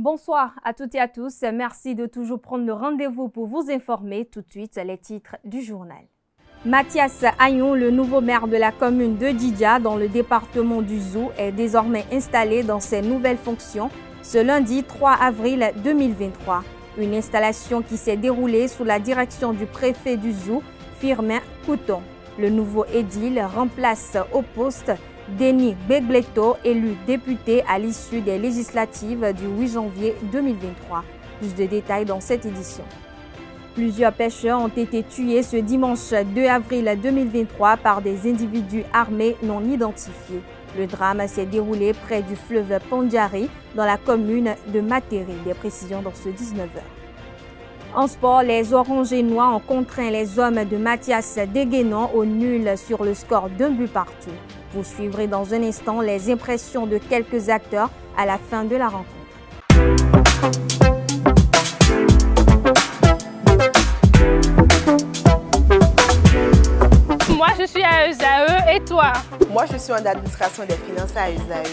Bonsoir à toutes et à tous. Merci de toujours prendre le rendez-vous pour vous informer. Tout de suite, les titres du journal. Mathias Agnon, le nouveau maire de la commune de Djidja, dans le département du Zou, est désormais installé dans ses nouvelles fonctions ce lundi 3 avril 2023. Une installation qui s'est déroulée sous la direction du préfet du Zou, Firmin Couton. Le nouveau édile remplace au poste Denis Begbleto, élu député à l'issue des législatives du 8 janvier 2023. Plus de détails dans cette édition. Plusieurs pêcheurs ont été tués ce dimanche 2 avril 2023 par des individus armés non identifiés. Le drame s'est déroulé près du fleuve Pandjari dans la commune de Matéré. Des précisions dans ce 19h. En sport, les Oranges et Noirs ont contraint les hommes de Mathias Deguenon au nul sur le score d'un but partout. Vous suivrez dans un instant les impressions de quelques acteurs à la fin de la rencontre. Moi, je suis à ESAE et toi? Moi, je suis en administration des finances à ESAE.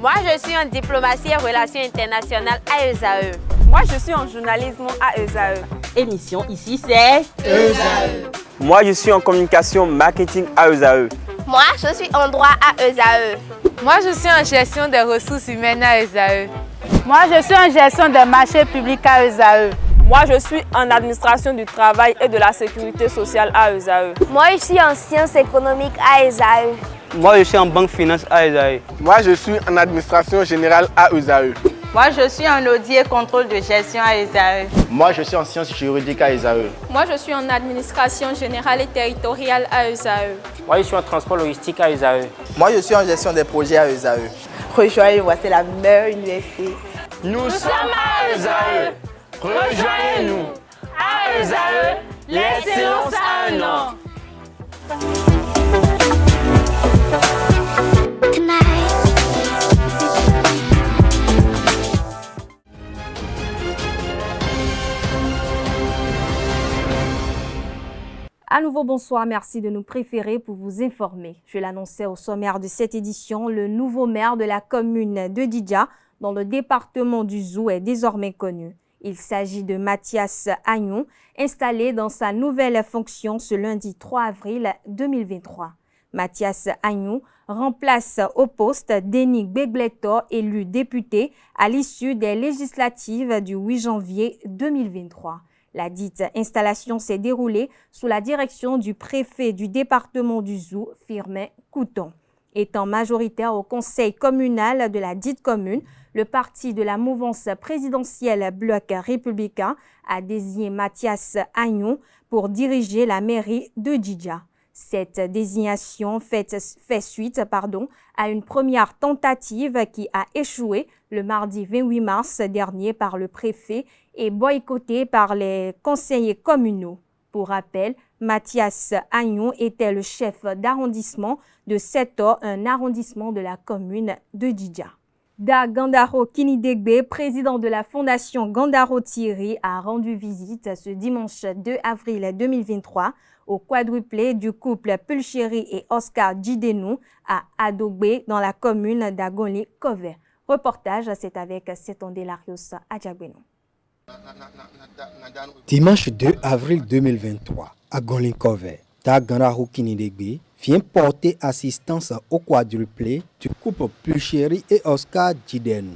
Moi, je suis en diplomatie et relations internationales à ESAE. Moi, je suis en journalisme à ESAE. Émission ici, c'est ESAE. Moi, je suis en communication marketing à ESAE. Moi, je suis en droit à ESAE. Moi, je suis en gestion des ressources humaines à ESAE. Moi, je suis en gestion des marchés publics à ESAE. Moi, je suis en administration du travail et de la sécurité sociale à ESAE. Moi, je suis en sciences économiques à ESAE. Moi, je suis en banque finance à ESAE. Moi, je suis en administration générale à ESAE. Moi, je suis en audit et contrôle de gestion à ESAE. Moi, je suis en sciences juridiques à ESAE. Moi, je suis en administration générale et territoriale à ESAE. Moi, je suis en transport logistique à ESAE. Moi, je suis en gestion des projets à ESAE. Rejoignez-moi, c'est la meilleure université. Nous sommes à ESAE. Rejoignez-nous. À ESAE, l'excellence a un nom. À nouveau, bonsoir, merci de nous préférer pour vous informer. Je l'annonçais au sommaire de cette édition, le nouveau maire de la commune de Djidja, dans le département du Zou, est désormais connu. Il s'agit de Mathias Agnon, installé dans sa nouvelle fonction ce lundi 3 avril 2023. Mathias Agnon remplace au poste Denis Begbleto, élu député à l'issue des législatives du 8 janvier 2023. La dite installation s'est déroulée sous la direction du préfet du département du Zou, Firmin Couton. Étant majoritaire au conseil communal de la dite commune, le parti de la mouvance présidentielle Bloc républicain a désigné Mathias Agnon pour diriger la mairie de Djidja. Cette désignation fait suite à une première tentative qui a échoué le mardi 28 mars dernier par le préfet et boycottée par les conseillers communaux. Pour rappel, Mathias Agnon était le chef d'arrondissement de Seto, un arrondissement de la commune de Djidja. Da Gandaro Kinidegbe, président de la fondation Gandaro Thierry, a rendu visite ce dimanche 2 avril 2023 au quadruplé du couple Pulchéry et Oscar Djidenou à Adogbe dans la commune d'Agoli-Kove. Reportage, c'est avec Setonde Larios Adjagbeno. Dimanche 2 avril 2023, à Agoli-Kove, Da Gandaro Kinidegbe vient porter assistance au quadruplé du couple Pulchéry et Oscar Djidenou.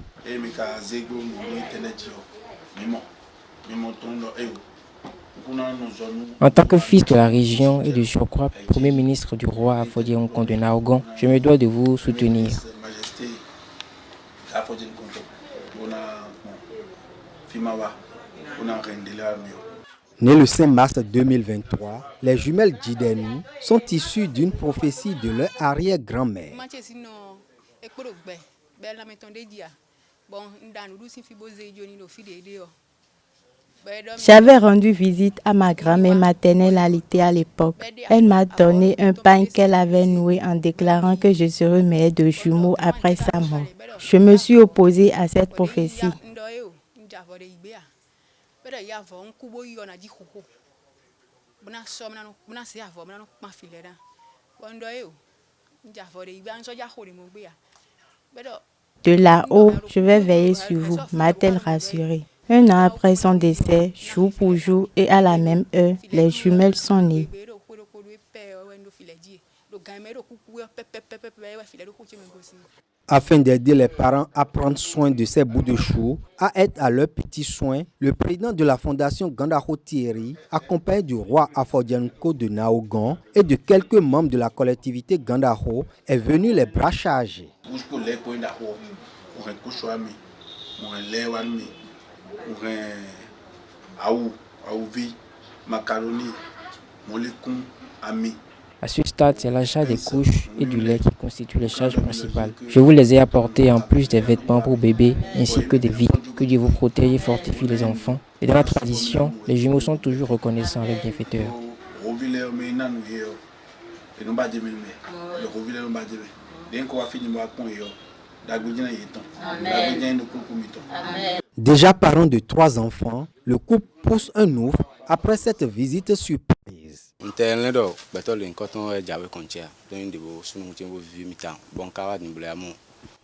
En tant que fils de la région et de surcroît premier ministre du roi Afodien Nkonde de Naogon, je me dois de vous soutenir. Nés le 5 mars 2023, les jumelles Djidenou sont issues d'une prophétie de leur arrière-grand-mère. J'avais rendu visite à ma grand-mère maternelle alitée à l'époque. Elle m'a donné un pain qu'elle avait noué en déclarant que je serais mère de jumeaux après sa mort. Je me suis opposée à cette prophétie. De là-haut, je vais veiller sur vous, m'a-t-elle rassurée. 1 an après son décès, jour pour jour et à la même heure, les jumelles sont nées. Afin d'aider les parents à prendre soin de ces bouts de chou, à être à leurs petits soins, le président de la fondation Gandaro Thierry, accompagné du roi Afodianko de Naogon et de quelques membres de la collectivité Gandaro, est venu les bras chargés. À ce stade, c'est l'achat des couches et du lait qui constitue les charges principales. Je vous les ai apportés en plus des vêtements pour bébés ainsi que des vies. Que Dieu vous protège et fortifie les enfants. Et dans la tradition, les jumeaux sont toujours reconnaissants avec bienfaiteurs. Déjà parent de 3 enfants, le couple pousse un ouf après cette visite surprise.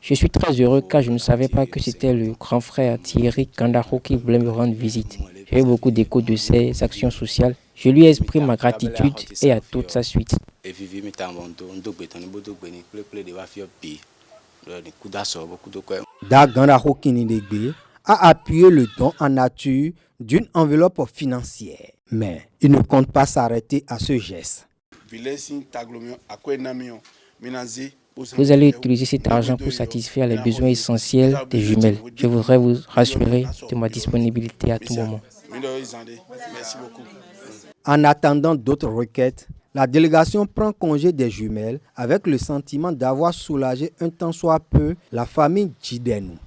Je suis très heureux car je ne savais pas que c'était le grand frère Thierry Gandaro qui voulait me rendre visite. J'ai eu beaucoup d'échos de ses actions sociales. Je lui exprime ma gratitude et à toute sa suite. Da Gandaro Kinidegbe a appuyé le don en nature d'une enveloppe financière. Mais il ne compte pas s'arrêter à ce geste. Vous allez utiliser cet argent pour satisfaire les besoins essentiels des jumelles. Je voudrais vous rassurer de ma disponibilité à tout moment. En attendant d'autres requêtes, la délégation prend congé des jumelles avec le sentiment d'avoir soulagé un tant soit peu la famille Djidenou.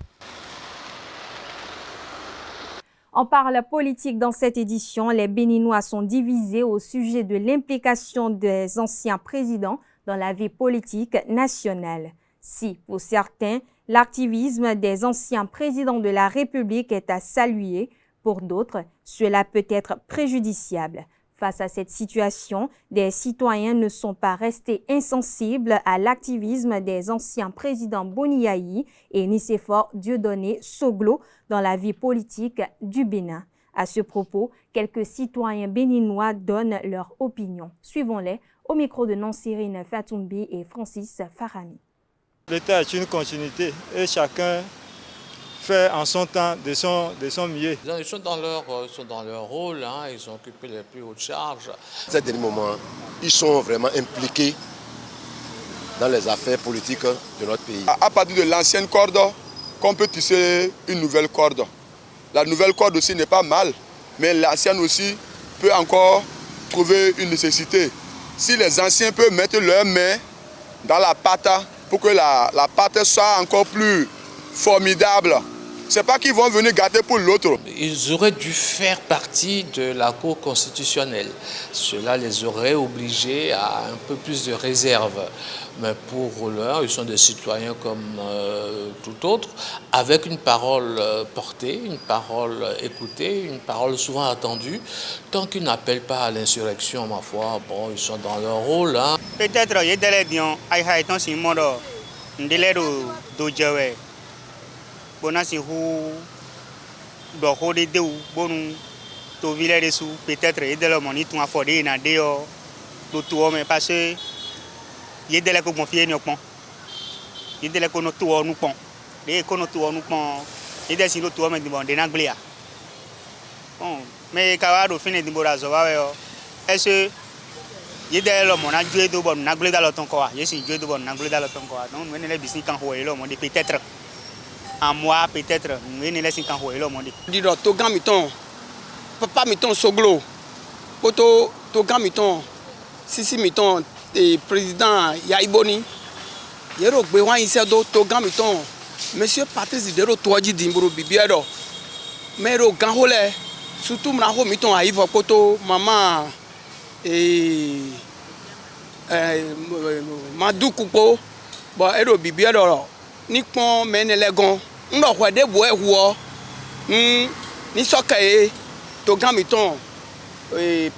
On parle politique dans cette édition. Les Béninois sont divisés au sujet de l'implication des anciens présidents dans la vie politique nationale. Si, pour certains, l'activisme des anciens présidents de la République est à saluer, pour d'autres, cela peut être préjudiciable. Face à cette situation, des citoyens ne sont pas restés insensibles à l'activisme des anciens présidents Boni Yayi et Nicéphore Dieudonné Soglo dans la vie politique du Bénin. À ce propos, quelques citoyens béninois donnent leur opinion. Suivons-les au micro de Nansirine Fatoumbi et Francis Farami. L'État est une continuité et chacun fait en son temps de son mieux. Ils sont dans leur rôle, hein, ils ont occupé les plus hautes charges. À ce dernier moment, ils sont vraiment impliqués dans les affaires politiques de notre pays. À partir de l'ancienne corde, qu'on peut tisser une nouvelle corde. La nouvelle corde aussi n'est pas mal, mais l'ancienne aussi peut encore trouver une nécessité. Si les anciens peuvent mettre leurs mains dans la pâte pour que la pâte soit encore plus formidable, c'est pas qu'ils vont venir gâter pour l'autre. Ils auraient dû faire partie de la Cour constitutionnelle. Cela les aurait obligés à un peu plus de réserve. Mais pour l'heure, ils sont des citoyens comme tout autre, avec une parole portée, une parole écoutée, une parole souvent attendue. Tant qu'ils n'appellent pas à l'insurrection, ma foi, bon, ils sont dans leur rôle. Hein. Peut-être il y a des gens qui Bonasi hu do hode de bonu to village sous peut-être et de la monnaie tout affordé na deo do tout mais parce que y de la ko confier no pon y de la ko no tout no pon de ko no tout no pon y de si no tout mais bon de na glia bon mais ka do fini de borazo wa yo est-ce que y de la monnaie jouer do bon na glia dans le ton quoi y si jouer do bon na glia dans le ton quoi donc on est les business quand ho le monde peut-être en moi peut-être nous ne laissons qu'en jouer le monde. Dis donc to gamiton papa miton Soglo poto to gamiton sisi miton et président Yaiboni yero gbe wan ise do to gamiton monsieur Patrice Dero toji dimburu bibiero mero ganhole surtout mra ho miton aivo poto maman et madukupo bo ero bibiero Nikon menelegon ndo kwa de bo ewo ni sokaye to gamiton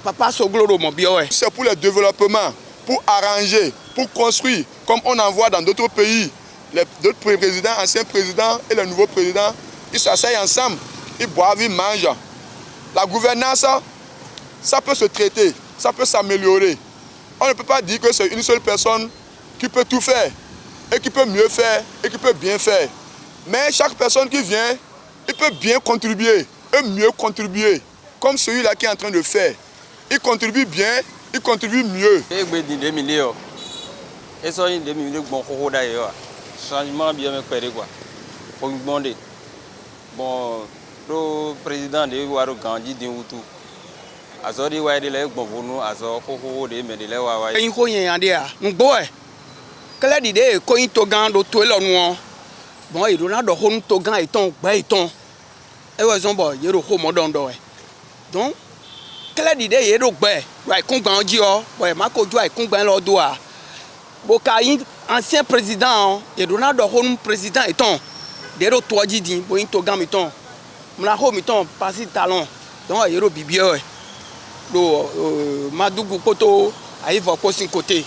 papa Soglo mon bio. C'est pour le développement, pour arranger, pour construire comme on en voit dans d'autres pays. les deux présidents, anciens présidents et le nouveau président, ils s'asseyent ensemble, ils boivent, ils mangent. La gouvernance, ça peut se traiter, ça peut s'améliorer. On ne peut pas dire que c'est une seule personne qui peut tout faire, et qui peut mieux faire, et qui peut bien faire. Mais chaque personne qui vient, il peut bien contribuer, et mieux contribuer, comme celui-là qui est en train de faire. Il contribue bien, il contribue mieux. Changement bien me faire quoi. Faut me demander. Bon, le président de Waro Gandhi de Wutu. Azori wa de le gbonu azo ko de me de le wa wa. Yin ko yen ande a. Ngbo e. Kala di de ko yin to gan do to lo nu. Bon e do na do honu to gan iton gba iton. E wa zon bo ye ro ho mo don do e. Donc kala di de ye ro gba e. Wa ikun gban ji o. Bo e ma ko ju ikun gban lo do a. Bo ka yin ancien président et Donald Home président étant des retours dit bon to gam étant mla home étant passer talon donc yero bibio do madugu poto aiva ko sin côté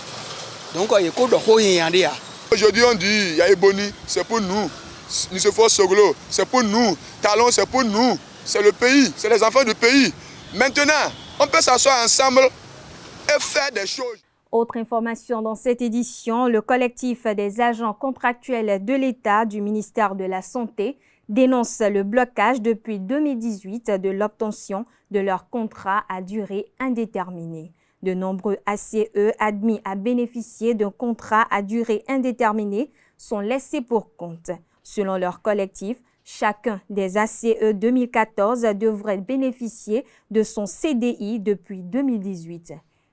donc il ko do ho yin ande a. Aujourd'hui on dit Yaiboni c'est pour nous, Nicéphore Soglo c'est pour nous, Talon c'est pour nous, c'est le pays, c'est les enfants du pays. Maintenant on peut s'asseoir ensemble et faire des choses. Autre information dans cette édition, le collectif des agents contractuels de l'État du ministère de la Santé dénonce le blocage depuis 2018 de l'obtention de leur contrat à durée indéterminée. De nombreux ACE admis à bénéficier d'un contrat à durée indéterminée sont laissés pour compte. Selon leur collectif, chacun des ACE 2014 devrait bénéficier de son CDI depuis 2018.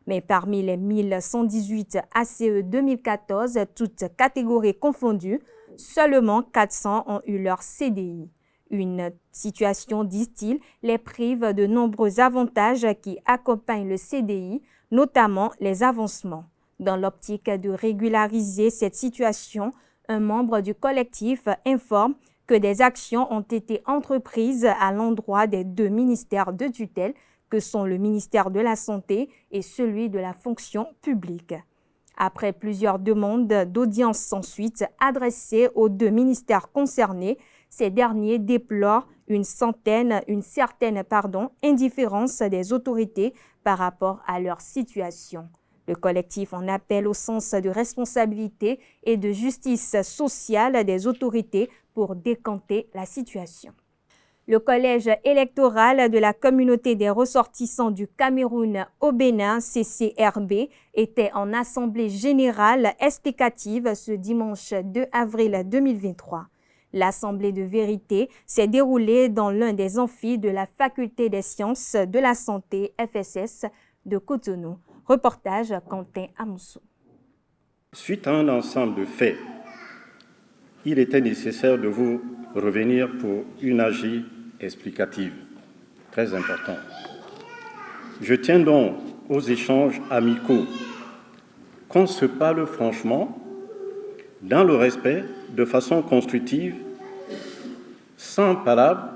Mais parmi les 1118 ACE 2014, toutes catégories confondues, seulement 400 ont eu leur CDI. Une situation, disent-ils, les prive de nombreux avantages qui accompagnent le CDI, notamment les avancements. Dans l'optique de régulariser cette situation, un membre du collectif informe que des actions ont été entreprises à l'endroit des deux ministères de tutelle que sont le ministère de la Santé et celui de la fonction publique. Après plusieurs demandes d'audience ensuite adressées aux deux ministères concernés, ces derniers déplorent une certaine indifférence des autorités par rapport à leur situation. Le collectif en appelle au sens de responsabilité et de justice sociale des autorités pour décanter la situation. Le collège électoral de la communauté des ressortissants du Cameroun au Bénin, CCRB, était en assemblée générale explicative ce dimanche 2 avril 2023. L'assemblée de vérité s'est déroulée dans l'un des amphis de la faculté des sciences de la santé FSS de Cotonou. Reportage Quentin Amoussou. Suite à un ensemble de faits, il était nécessaire de vous revenir pour une AG explicative, très important. Je tiens donc aux échanges amicaux, qu'on se parle franchement, dans le respect, de façon constructive, sans palabre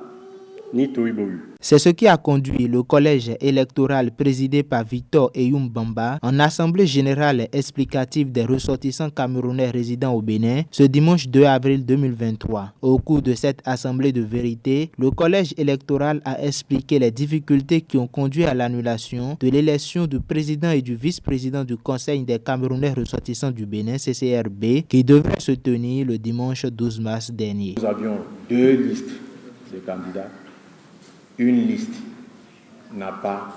ni tohubohu. C'est ce qui a conduit le collège électoral présidé par Victor Eyoum Bamba en assemblée générale explicative des ressortissants camerounais résidant au Bénin ce dimanche 2 avril 2023. Au cours de cette assemblée de vérité, le collège électoral a expliqué les difficultés qui ont conduit à l'annulation de l'élection du président et du vice-président du Conseil des Camerounais ressortissants du Bénin, CCRB, qui devrait se tenir le dimanche 12 mars dernier. Nous avions deux listes de candidats. Une liste n'a pas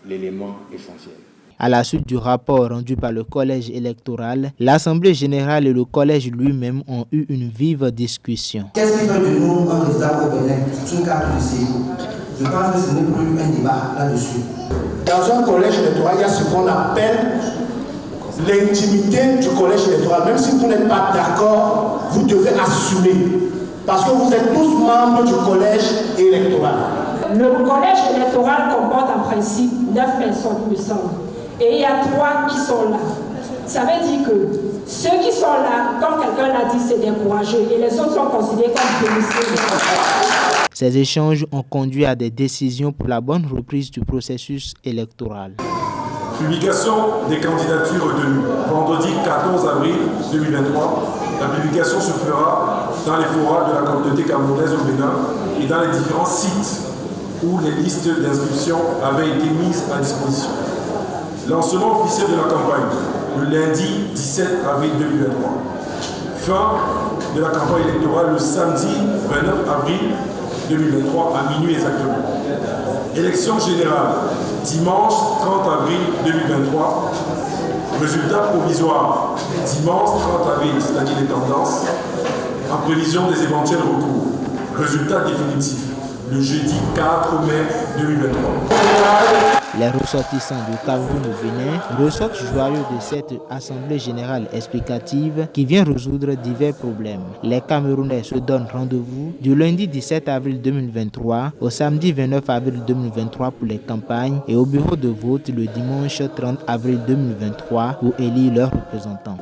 l'élément essentiel. À la suite du rapport rendu par le collège électoral, l'Assemblée générale et le collège lui-même ont eu une vive discussion. Qu'est-ce qui fait de nous un résultat au Bénin? C'est une carte de séjour. Je pense que ce n'est plus un débat là-dessus. Dans un collège électoral, il y a ce qu'on appelle l'intimité du collège électoral. Même si vous n'êtes pas d'accord, vous devez assumer. Parce que vous êtes tous membres du collège électoral. Le collège électoral comporte en principe 9 personnes, il me semble. Et il y a 3 qui sont là. Ça veut dire que ceux qui sont là, comme quelqu'un l'a dit, c'est des courageux. Et les autres sont considérés comme policiers. Ces échanges ont conduit à des décisions pour la bonne reprise du processus électoral. Publication des candidatures retenues. Vendredi 14 avril 2023, La publication se fera dans les forats de la communauté camerounaise au Bénin et dans les différents sites où les listes d'inscription avaient été mises à disposition. Lancement officiel de la campagne, le lundi 17 avril 2023. Fin de la campagne électorale le samedi 29 avril 2023 à minuit exactement. Élection générale, dimanche 30 avril 2023. Résultat provisoire, dimanche 30 avril, c'est-à-dire les tendances, en prévision des éventuels recours. Résultat définitif, le jeudi 4 mai 2023. Les ressortissants du Cameroun au Bénin ressortent joyeux de cette Assemblée générale explicative qui vient résoudre divers problèmes. Les Camerounais se donnent rendez-vous du lundi 17 avril 2023 au samedi 29 avril 2023 pour les campagnes et au bureau de vote le dimanche 30 avril 2023 pour élire leurs représentants.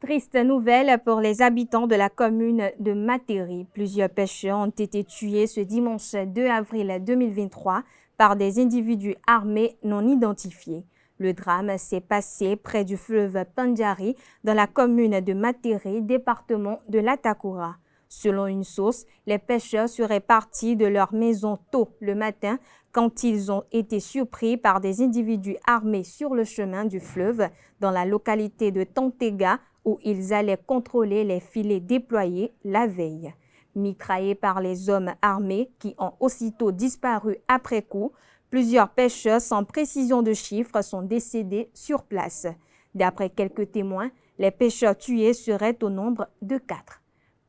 Triste nouvelle pour les habitants de la commune de Materi. Plusieurs pêcheurs ont été tués ce dimanche 2 avril 2023 par des individus armés non identifiés. Le drame s'est passé près du fleuve Pandjari dans la commune de Materi, département de l'Atakoura. Selon une source, les pêcheurs seraient partis de leur maison tôt le matin quand ils ont été surpris par des individus armés sur le chemin du fleuve dans la localité de Tantega où ils allaient contrôler les filets déployés la veille. Mitraillés par les hommes armés qui ont aussitôt disparu après coup, plusieurs pêcheurs sans précision de chiffres sont décédés sur place. D'après quelques témoins, les pêcheurs tués seraient au nombre de 4.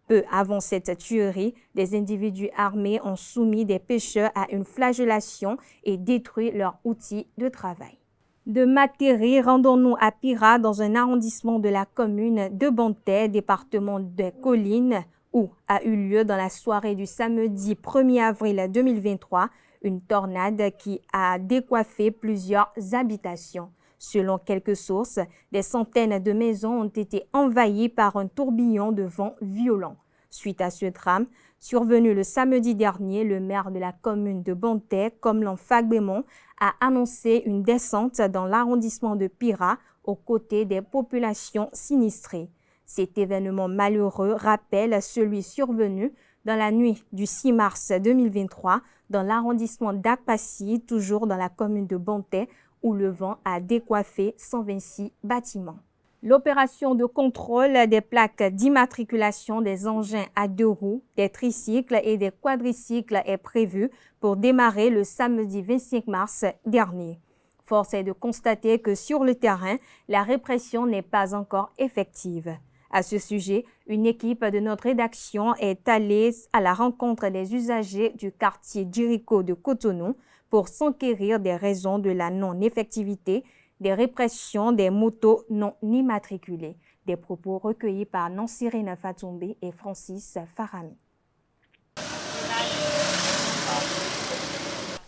Peu avant cette tuerie, des individus armés ont soumis des pêcheurs à une flagellation et détruit leurs outils de travail. De Materi, rendons-nous à Pira, dans un arrondissement de la commune de Bonté, département des Collines, où a eu lieu dans la soirée du samedi 1er avril 2023 une tornade qui a décoiffé plusieurs habitations. Selon quelques sources, des centaines de maisons ont été envahies par un tourbillon de vent violent. Suite à ce drame, survenu le samedi dernier, le maire de la commune de Bonté, Komlan Fagbemon, a annoncé une descente dans l'arrondissement de Pira aux côtés des populations sinistrées. Cet événement malheureux rappelle celui survenu dans la nuit du 6 mars 2023 dans l'arrondissement d'Akpassi, toujours dans la commune de Bonté, où le vent a décoiffé 126 bâtiments. L'opération de contrôle des plaques d'immatriculation des engins à 2 roues, des tricycles et des quadricycles est prévue pour démarrer le samedi 25 mars dernier. Force est de constater que sur le terrain, la répression n'est pas encore effective. À ce sujet, une équipe de notre rédaction est allée à la rencontre des usagers du quartier Djiriko de Cotonou pour s'enquérir des raisons de la non-effectivité des répressions des motos non immatriculées. Des propos recueillis par Nansirine Fatumbe et Francis Farami.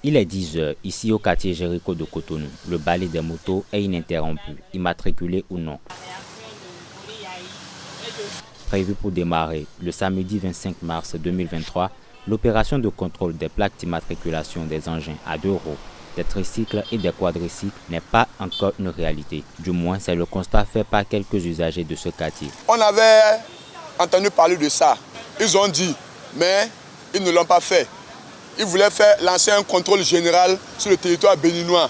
Il est 10 h ici au quartier Djiriko de Cotonou. Le balai des motos est ininterrompu, immatriculé ou non. Prévu pour démarrer le samedi 25 mars 2023, l'opération de contrôle des plaques d'immatriculation des engins à 2 roues, des tricycles et des quadricycles n'est pas encore une réalité. Du moins, c'est le constat fait par quelques usagers de ce quartier. On avait entendu parler de ça. Ils ont dit, mais ils ne l'ont pas fait. Ils voulaient lancer un contrôle général sur le territoire béninois.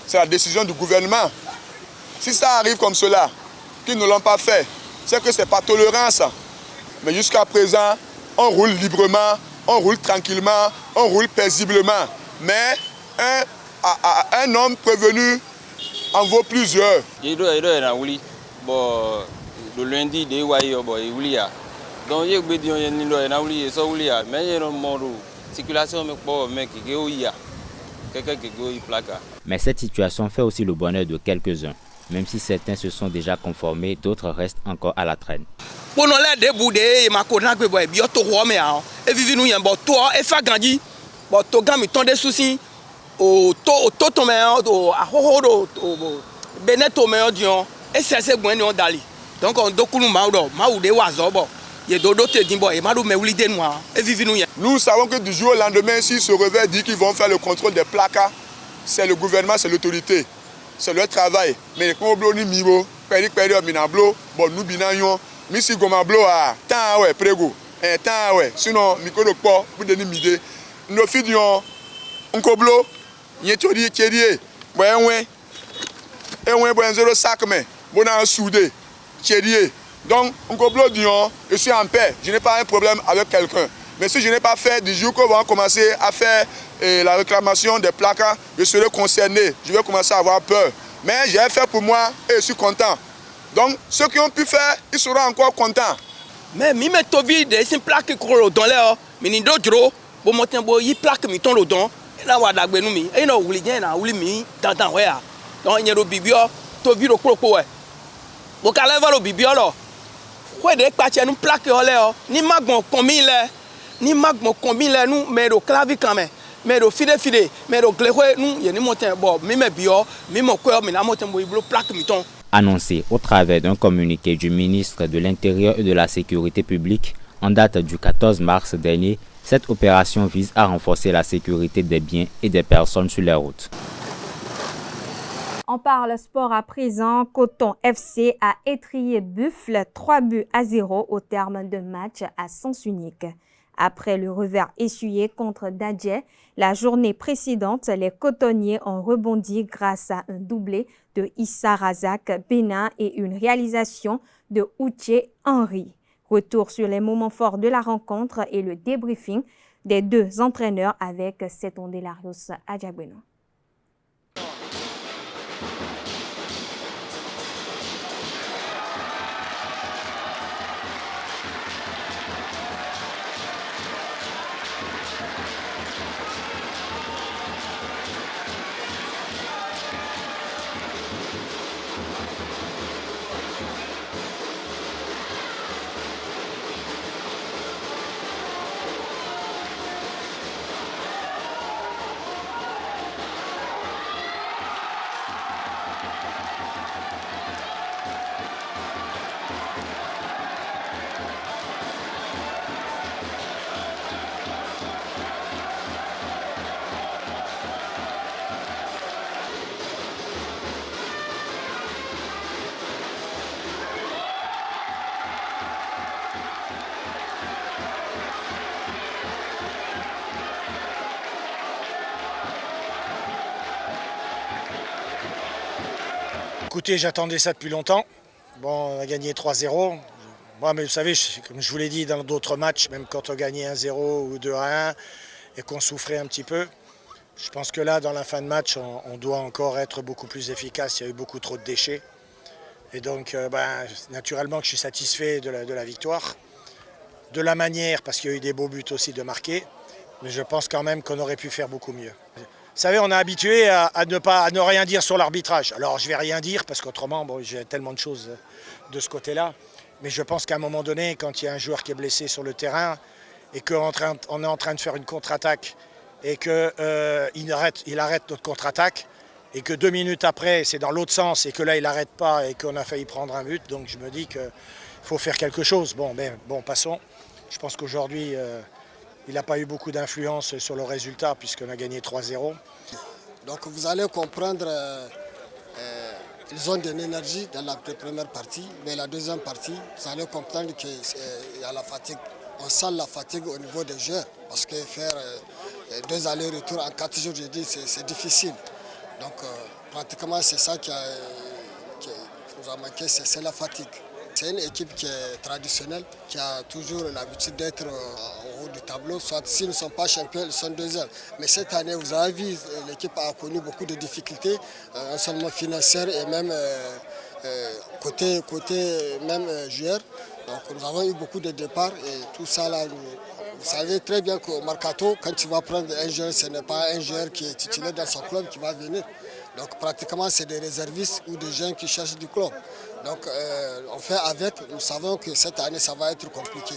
C'est la décision du gouvernement. Si ça arrive comme cela, qu'ils ne l'ont pas fait, c'est que ce n'est pas tolérance. Mais jusqu'à présent, on roule librement, on roule tranquillement, on roule paisiblement. Mais un homme prévenu en vaut plusieurs. Le lundi, mais cette situation fait aussi le bonheur de quelques-uns. Même si certains se sont déjà conformés, d'autres restent encore à la traîne. Nous savons que du jour au lendemain, s'ils se réveillent et disent qu'ils vont faire le contrôle des placards, c'est le gouvernement, c'est l'autorité. C'est leur travail. Mais peri minablo bon nous binanyo mi si gomablo a tan ouais prego tan ouais sinon mi ko po bu de ni mide no fidion nkoblo yen tori cherie bo enwe bo nzero sakme bona soudé cherie donc nkoblo dion je suis en paix, je n'ai pas un problème avec quelqu'un. Mais si je n'ai pas fait du jour qu'on va commencer à faire la réclamation des placards, je serai concerné, je vais commencer à avoir peur. Mais j'ai fait pour moi et je suis content. Donc ceux qui ont pu faire, ils seront encore contents. Mais mi me tovi de sin plaque ko lo don le o, mi ni dojro, bo moten bo yi plaque mi ton lo don, na wa dagbe nu mi, e no wuli je na wuli mi dandan we a. Donc nyero bibio, tovi ro kpokpo we. Bo ka level lo bibio lo. Ko de pa che nu plaque o le o, ni magbon komi le. Ni magmo combine là nous mais le clavier quand même mais le fide mais le gléré nous y a ni monter bon même bio même quoi mais la monter mo iblo plaque miton. Annoncé au travers d'un communiqué du ministre de l'Intérieur et de la Sécurité publique en date du 14 mars dernier, cette opération vise à renforcer la sécurité des biens et des personnes sur les routes. On parle sport à présent. Coton FC a étrillé Buffle 3-0 au terme d'un match à sens unique. Après le revers essuyé contre Dadje, la journée précédente, les cotonniers ont rebondi grâce à un doublé de Issa Razak Benin et une réalisation de Uche Henry. Retour sur les moments forts de la rencontre et le débriefing des deux entraîneurs avec Seton Delarios Adjagbeno. Écoutez, j'attendais ça depuis longtemps. Bon, on a gagné 3-0. Moi, mais vous savez, comme je vous l'ai dit dans d'autres matchs, même quand on gagnait 1-0 ou 2-1 et qu'on souffrait un petit peu, je pense que là, dans la fin de match, on doit encore être beaucoup plus efficace. Il y a eu beaucoup trop de déchets. Et donc, naturellement, je suis satisfait de la victoire. De la manière, parce qu'il y a eu des beaux buts aussi de marquer. Mais je pense quand même qu'on aurait pu faire beaucoup mieux. Vous savez, on est habitué à ne rien dire sur l'arbitrage. Alors, je ne vais rien dire parce qu'autrement, bon, j'ai tellement de choses de ce côté-là. Mais je pense qu'à un moment donné, quand il y a un joueur qui est blessé sur le terrain et qu'on est en train de faire une contre-attaque et qu'il arrête notre contre-attaque et que 2 minutes après, c'est dans l'autre sens et que là, il n'arrête pas et qu'on a failli prendre un but. Donc, je me dis qu'il faut faire quelque chose. Bon, passons. Je pense qu'aujourd'hui, il n'a pas eu beaucoup d'influence sur le résultat puisqu'on a gagné 3-0. Donc vous allez comprendre, ils ont de l'énergie dans la première partie, mais la deuxième partie, vous allez comprendre qu'il y a la fatigue. On sent la fatigue au niveau des joueurs parce que faire 2 allers-retours en 4 jours, je dis, c'est difficile. Donc pratiquement c'est ça qui nous a manqué, c'est la fatigue. C'est une équipe qui est traditionnelle, qui a toujours l'habitude d'être au haut du tableau. Soit s'ils ne sont pas champions, ils sont deuxièmes. Mais cette année, vous avez vu, l'équipe a connu beaucoup de difficultés, non seulement financières et même côté même joueurs. Donc nous avons eu beaucoup de départs et tout ça là, vous savez très bien qu'au Mercato, quand tu vas prendre un joueur, ce n'est pas un joueur qui est titulaire dans son club qui va venir. Donc pratiquement c'est des réservistes ou des gens qui cherchent du club. Donc on fait avec, nous savons que cette année ça va être compliqué.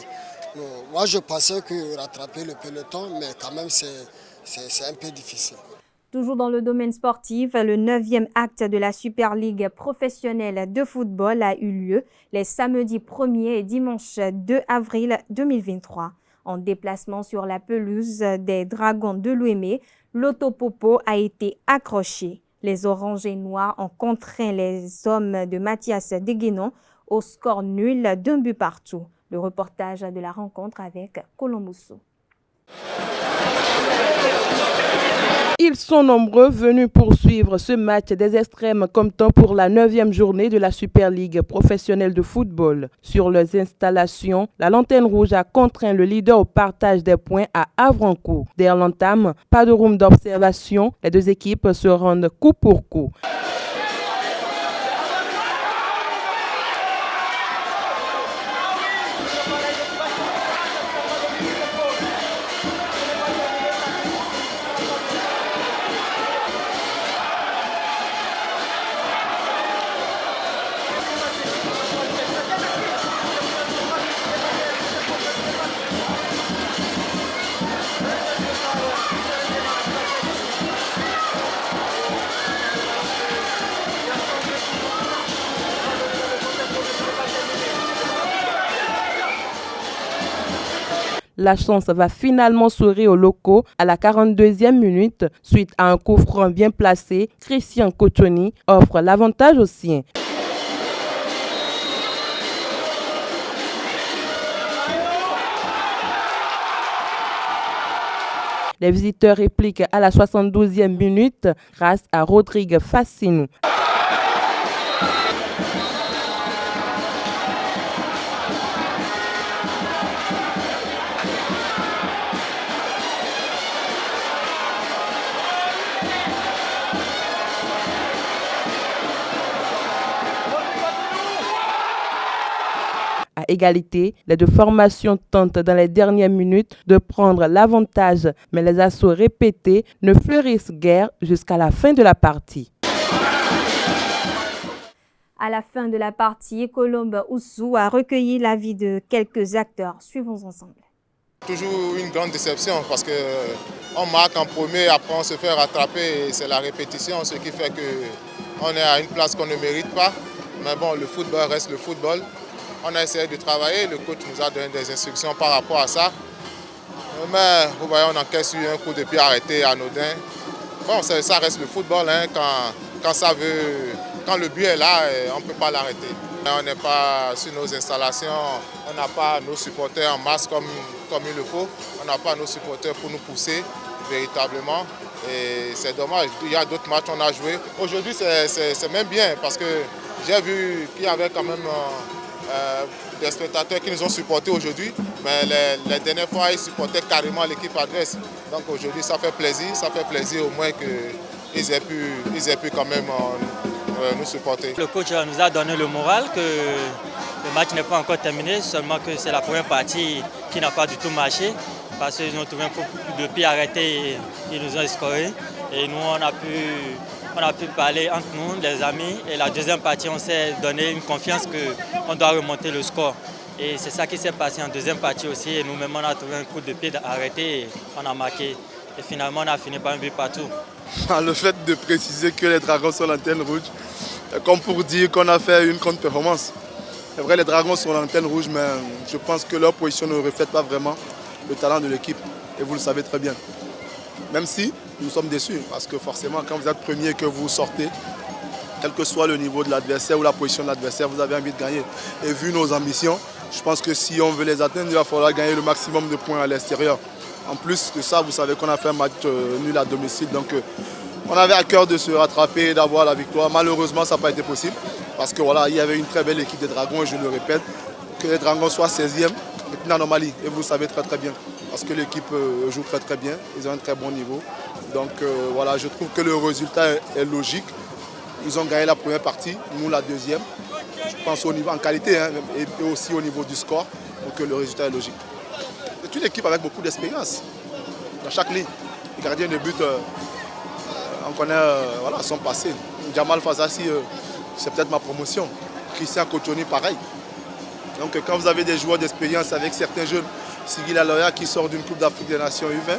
Moi je pensais que rattraper le peloton, mais quand même c'est un peu difficile. Toujours dans le domaine sportif, le 9e acte de la Super League professionnelle de football a eu lieu les samedis 1er et dimanche 2 avril 2023. En déplacement sur la pelouse des Dragons de l'Ouémé, l'Autopopo a été accroché. Les Oranges et Noirs ont contraint les hommes de Mathias Deguenon au score nul d'1 but partout. Le reportage de la rencontre avec Colombousseau. Ils sont nombreux venus poursuivre ce match des extrêmes comme temps pour la 9e journée de la Super Ligue professionnelle de football. Sur leurs installations, la Lanterne Rouge a contraint le leader au partage des points à Havrancourt. Dès l'entame, pas de room d'observation, les deux équipes se rendent coup pour coup. La chance va finalement sourire aux locaux à la 42e minute. Suite à un coup franc bien placé, Christian Cochoni offre l'avantage aux siens. Les visiteurs répliquent à la 72e minute grâce à Rodrigue Fassinou. À égalité, les deux formations tentent dans les dernières minutes de prendre l'avantage, mais les assauts répétés ne fleurissent guère jusqu'à la fin de la partie. À la fin de la partie, Colombe Oussou a recueilli l'avis de quelques acteurs. Suivons ensemble. Toujours une grande déception parce qu'on marque en premier, après on se fait rattraper et c'est la répétition, ce qui fait qu'on est à une place qu'on ne mérite pas. Mais bon, le football reste le football. On a essayé de travailler, le coach nous a donné des instructions par rapport à ça. Mais vous voyez, on encaisse un coup de pied arrêté anodin. Bon, ça reste le football, hein, quand le but est là, on ne peut pas l'arrêter. On n'est pas sur nos installations, on n'a pas nos supporters en masse comme il le faut. On n'a pas nos supporters pour nous pousser véritablement. Et c'est dommage, il y a d'autres matchs qu'on a joués. Aujourd'hui, c'est même bien parce que j'ai vu qu'il y avait quand même des spectateurs qui nous ont supportés aujourd'hui, mais les dernières fois, ils supportaient carrément l'équipe adverse. Donc aujourd'hui, ça fait plaisir au moins qu'ils aient pu quand même nous supporter. Le coach nous a donné le moral que le match n'est pas encore terminé, seulement que c'est la première partie qui n'a pas du tout marché, parce qu'ils ont trouvé un coup de pied arrêté et ils nous ont scoré. Et nous, on a pu parler entre nous, les amis, et la deuxième partie, on s'est donné une confiance qu'on doit remonter le score. Et c'est ça qui s'est passé en deuxième partie aussi. Et nous-mêmes, on a trouvé un coup de pied arrêté et on a marqué. Et finalement, on a fini par un but partout. Le fait de préciser que les Dragons sont l'antenne rouge, comme pour dire qu'on a fait une contre-performance. C'est vrai, les Dragons sont l'antenne rouge, mais je pense que leur position ne reflète pas vraiment le talent de l'équipe. Et vous le savez très bien. Même si nous sommes déçus, parce que forcément, quand vous êtes premier et que vous sortez, quel que soit le niveau de l'adversaire ou la position de l'adversaire, vous avez envie de gagner. Et vu nos ambitions, je pense que si on veut les atteindre, il va falloir gagner le maximum de points à l'extérieur. En plus de ça, vous savez qu'on a fait un match nul à domicile, donc on avait à cœur de se rattraper et d'avoir la victoire. Malheureusement, ça n'a pas été possible, parce que voilà, il y avait une très belle équipe des Dragons, et je le répète, que les Dragons soient 16e, c'est une anomalie, et vous le savez très bien, parce que l'équipe joue très bien, ils ont un très bon niveau. Donc voilà, je trouve que le résultat est logique. Ils ont gagné la première partie, nous la deuxième. Je pense au niveau en qualité, hein, et aussi au niveau du score, donc le résultat est logique. C'est une équipe avec beaucoup d'expérience. Dans chaque ligne, les gardiens de but, on connaît voilà, son passé. Jamal Fazassi, c'est peut-être ma promotion. Christian Cochoni, pareil. Donc quand vous avez des joueurs d'expérience avec certains jeunes, Sigil Aloya qui sort d'une Coupe d'Afrique des Nations U20,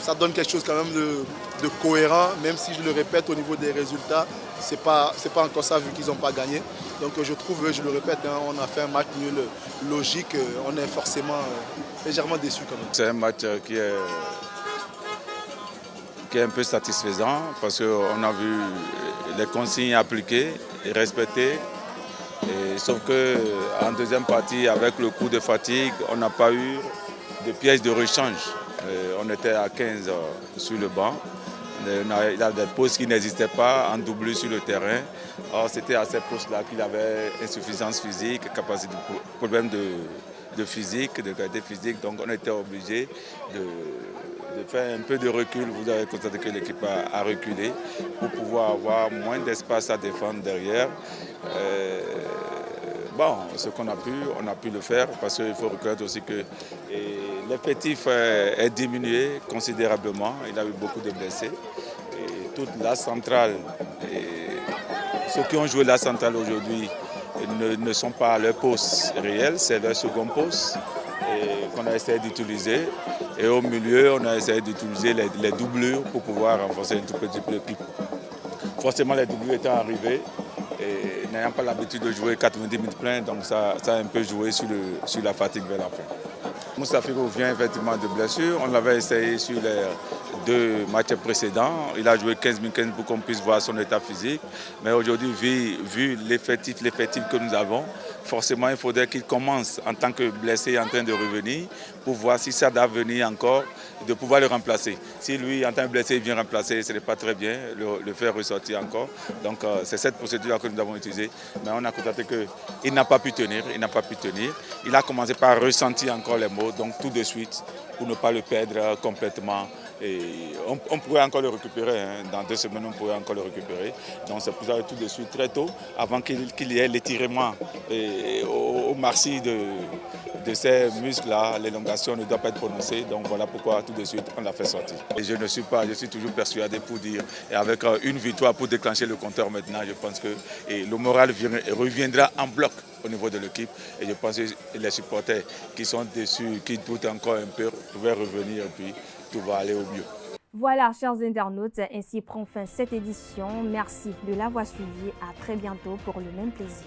ça donne quelque chose quand même de cohérent, même si je le répète au niveau des résultats, c'est pas encore ça vu qu'ils n'ont pas gagné. Donc je trouve, je le répète, hein, on a fait un match nul logique, on est forcément légèrement déçus quand même. C'est un match qui est qui est un peu satisfaisant parce qu'on a vu les consignes appliquées et respectées. Et, sauf qu'en deuxième partie, avec le coup de fatigue, on n'a pas eu de pièces de rechange. On était à 15 sur le banc. Il y a des postes qui n'existaient pas en doublure sur le terrain. Or, c'était à ces postes-là qu'il avait insuffisance physique, capacité, problème de physique, de qualité physique. Donc, on était obligé de faire un peu de recul. Vous avez constaté que l'équipe a reculé pour pouvoir avoir moins d'espace à défendre derrière. Bon, ce qu'on a pu, on a pu le faire parce qu'il faut reconnaître aussi que l'effectif est diminué considérablement. Il y a eu beaucoup de blessés. Et toute la centrale, ceux qui ont joué la centrale aujourd'hui ne sont pas à leur poste réel, c'est leur second poste qu'on a essayé d'utiliser. Et au milieu, on a essayé d'utiliser les doublures pour pouvoir renforcer un tout petit peu l'équipe. Forcément, les doublures étant arrivés. Et n'ayant pas l'habitude de jouer 90 minutes plein, donc ça a un peu joué sur la fatigue vers la fin. Moussa Figo vient effectivement de blessure. On l'avait essayé sur les 2 matchs précédents. Il a joué 15 minutes pour qu'on puisse voir son état physique. Mais aujourd'hui, vu l'effectif que nous avons, forcément, il faudrait qu'il commence en tant que blessé en train de revenir pour voir si ça doit venir encore, de pouvoir le remplacer. Si lui, en tant que blessé, il vient remplacer, ce n'est pas très bien, le faire ressortir encore. Donc, c'est cette procédure que nous avons utilisée. Mais on a constaté qu'il n'a pas pu tenir, il a commencé par ressentir encore les mots, donc tout de suite, pour ne pas le perdre complètement. Et on pourrait encore le récupérer, hein. Dans 2 semaines, on pourrait encore le récupérer. Donc c'est pour ça que tout de suite, très tôt, avant qu'il y ait l'étirement au marcy de ces muscles-là, l'élongation ne doit pas être prononcée. Donc voilà pourquoi tout de suite, on l'a fait sortir. Et je suis toujours persuadé pour dire, et avec une victoire pour déclencher le compteur maintenant, je pense que le moral reviendra en bloc au niveau de l'équipe. Et je pense que les supporters qui sont déçus, qui doutent encore un peu, pouvaient revenir et puis tout va aller au mieux. Voilà, chers internautes, ainsi prend fin cette édition. Merci de l'avoir suivi. À très bientôt pour le même plaisir.